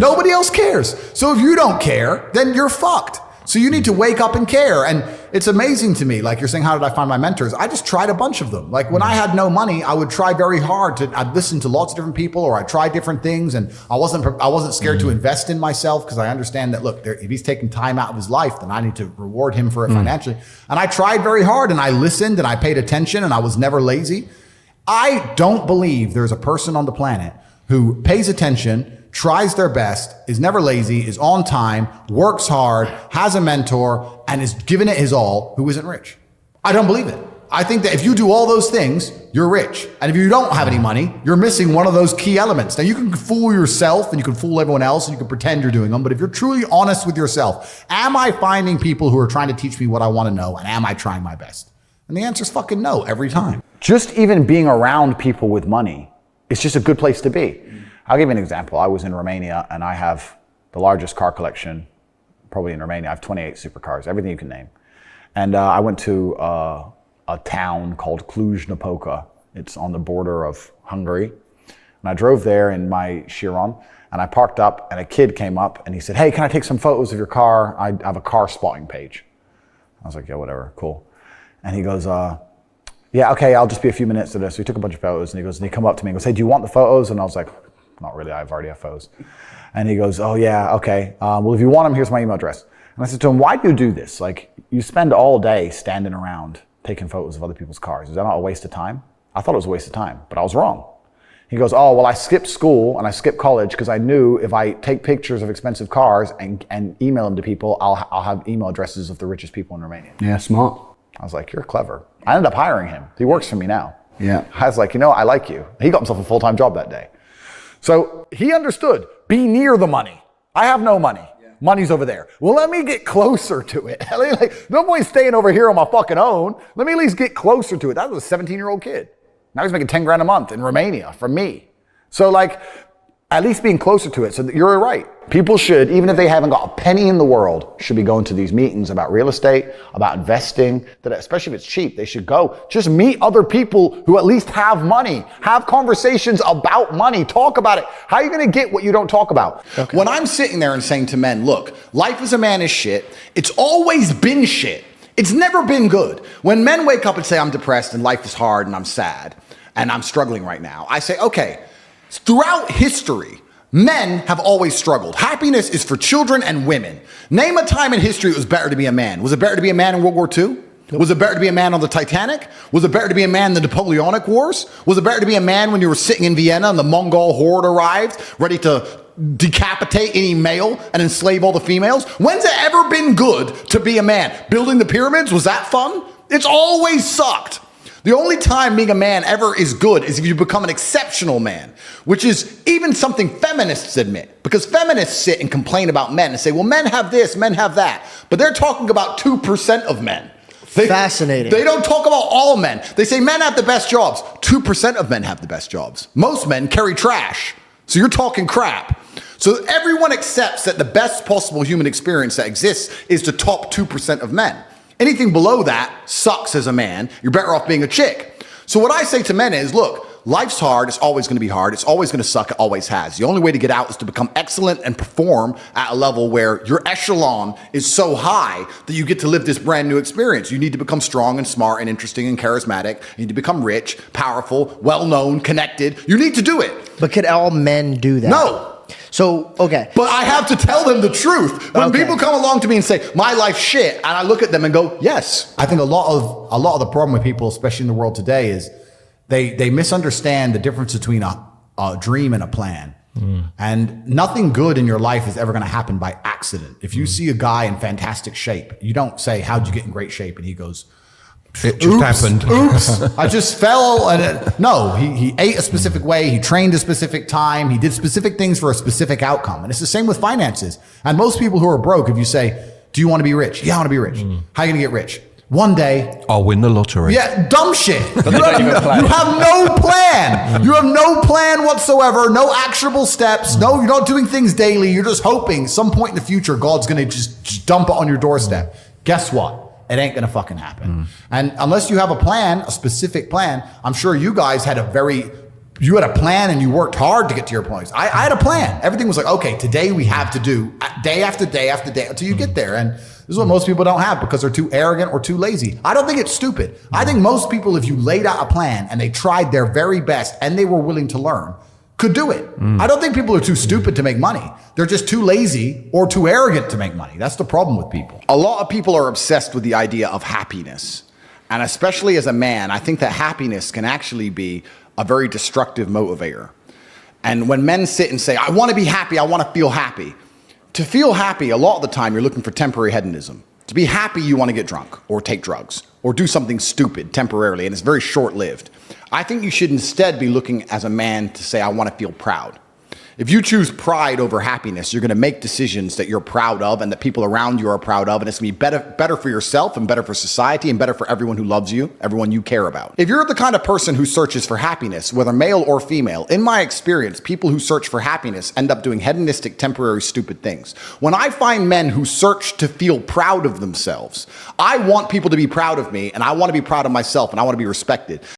Nobody else cares. So if you don't care, then you're fucked. So you need to wake up and care. And it's amazing to me, like you're saying, how did I find my mentors? I just tried a bunch of them. Like when I had no money, I would try very hard I'd listen to lots of different people, or I'd try different things. And I wasn't scared to invest in myself, because I understand that, look, if he's taking time out of his life, then I need to reward him for it financially. And I tried very hard, and I listened, and I paid attention, and I was never lazy. I don't believe there's a person on the planet who pays attention, tries their best, is never lazy, is on time, works hard, has a mentor, and is giving it his all, who isn't rich. I don't believe it. I think that if you do all those things, you're rich. And if you don't have any money, you're missing one of those key elements. Now, you can fool yourself and you can fool everyone else and you can pretend you're doing them. But if you're truly honest with yourself, am I finding people who are trying to teach me what I want to know? And am I trying my best? And the answer is fucking no every time. Just even being around people with money, it's just a good place to be. I'll give you an example. I was in Romania, and I have the largest car collection probably in Romania. I have 28 supercars, everything you can name. And I went to a town called Cluj-Napoca. It's on the border of Hungary. And I drove there in my Chiron, and I parked up, and a kid came up and he said, "Hey, can I take some photos of your car? I have a car spotting page." I was like, "Yeah, whatever, cool." And he goes, "Yeah, okay, I'll just be a few minutes to this." So he took a bunch of photos, and he come up to me and goes, "Hey, do you want the photos?" And I was like, "Not really, I've already have photos." And he goes, "Oh yeah, okay. Well, if you want them, here's my email address." And I said to him, "Why do you do this? Like, you spend all day standing around taking photos of other people's cars. Is that not a waste of time?" I thought it was a waste of time, but I was wrong. He goes, "Oh, well, I skipped school and I skipped college because I knew if I take pictures of expensive cars and email them to people, I'll have email addresses of the richest people in Romania." Yeah, smart. I was like, "You're clever." I ended up hiring him. He works for me now. Yeah. I was like, "I like you." He got himself a full-time job that day. So he understood, be near the money. I have no money. Yeah. Money's over there. Well, let me get closer to it. Like, no point staying over here on my fucking own. Let me at least get closer to it. That was a 17-year-old kid. Now he's making 10 grand a month in Romania from me. So like, at least being closer to it. So you're right. People should, even if they haven't got a penny in the world, should be going to these meetings about real estate, about investing, that especially if it's cheap, they should go. Just meet other people who at least have money. Have conversations about money. Talk about it. How are you going to get what you don't talk about? Okay. When I'm sitting there and saying to men, look, life as a man is shit. It's always been shit. It's never been good. When men wake up and say, I'm depressed and life is hard and I'm sad and I'm struggling right now, I say, okay, throughout history, men have always struggled. Happiness is for children and women. Name a time in history it was better to be a man. Was it better to be a man in World War II? Was it better to be a man on the Titanic? Was it better to be a man in the Napoleonic Wars? Was it better to be a man when you were sitting in Vienna and the Mongol horde arrived, ready to decapitate any male and enslave all the females? When's it ever been good to be a man? Building the pyramids, was that fun? It's always sucked. The only time being a man ever is good is if you become an exceptional man, which is even something feminists admit. Because feminists sit and complain about men and say, well, men have this, men have that. But they're talking about 2% of men. Fascinating. They don't talk about all men. They say men have the best jobs. 2% of men have the best jobs. Most men carry trash. So you're talking crap. So everyone accepts that the best possible human experience that exists is the top 2% of men. Anything below that sucks as a man. You're better off being a chick. So what I say to men is, look, life's hard. It's always going to be hard. It's always going to suck. It always has. The only way to get out is to become excellent and perform at a level where your echelon is so high that you get to live this brand new experience. You need to become strong and smart and interesting and charismatic. You need to become rich, powerful, well-known, connected. You need to do it. But can all men do that? No. So, okay. But I have to tell them the truth. When people come along to me and say, my life's shit, and I look at them and go, yes. I think a lot of the problem with people, especially in the world today, is they misunderstand the difference between a dream and a plan. And nothing good in your life is ever going to happen by accident. If you see a guy in fantastic shape, you don't say, how'd you get in great shape? And he goes, it just happened. Oops, I just fell. No, he ate a specific way. He trained a specific time. He did specific things for a specific outcome. And it's the same with finances. And most people who are broke, if you say, do you want to be rich? Yeah, I want to be rich. How are you going to get rich? One day. I'll win the lottery. Yeah, dumb shit. You have no plan. You have no plan whatsoever. No actionable steps. No, you're not doing things daily. You're just hoping some point in the future, God's going to just dump it on your doorstep. Guess what? It ain't going to fucking happen. And unless you have a plan, a specific plan, I'm sure you guys had a very you had a plan and you worked hard to get to your place. I had a plan. Everything was like, okay, today we have to do day after day after day until you get there. And this is what most people don't have because they're too arrogant or too lazy. I don't think it's stupid. I think most people, if you laid out a plan and they tried their very best and they were willing to learn, could do it. I don't think people are too stupid to make money. They're just too lazy or too arrogant to make money. That's the problem with people. A lot of people are obsessed with the idea of happiness. And especially as a man, I think that happiness can actually be a very destructive motivator. And when men sit and say, I want to be happy, I want to feel happy. To feel happy, a lot of the time, you're looking for temporary hedonism. To be happy, you want to get drunk or take drugs or do something stupid temporarily, and it's very short-lived. I think you should instead be looking as a man to say, I want to feel proud. If you choose pride over happiness, you're going to make decisions that you're proud of and that people around you are proud of, and it's going to be better for yourself and better for society and better for everyone who loves you, everyone you care about. If you're the kind of person who searches for happiness, whether male or female, in my experience, people who search for happiness end up doing hedonistic, temporary, stupid things. When I find men who search to feel proud of themselves, I want people to be proud of me, and I want to be proud of myself, and I want to be respected.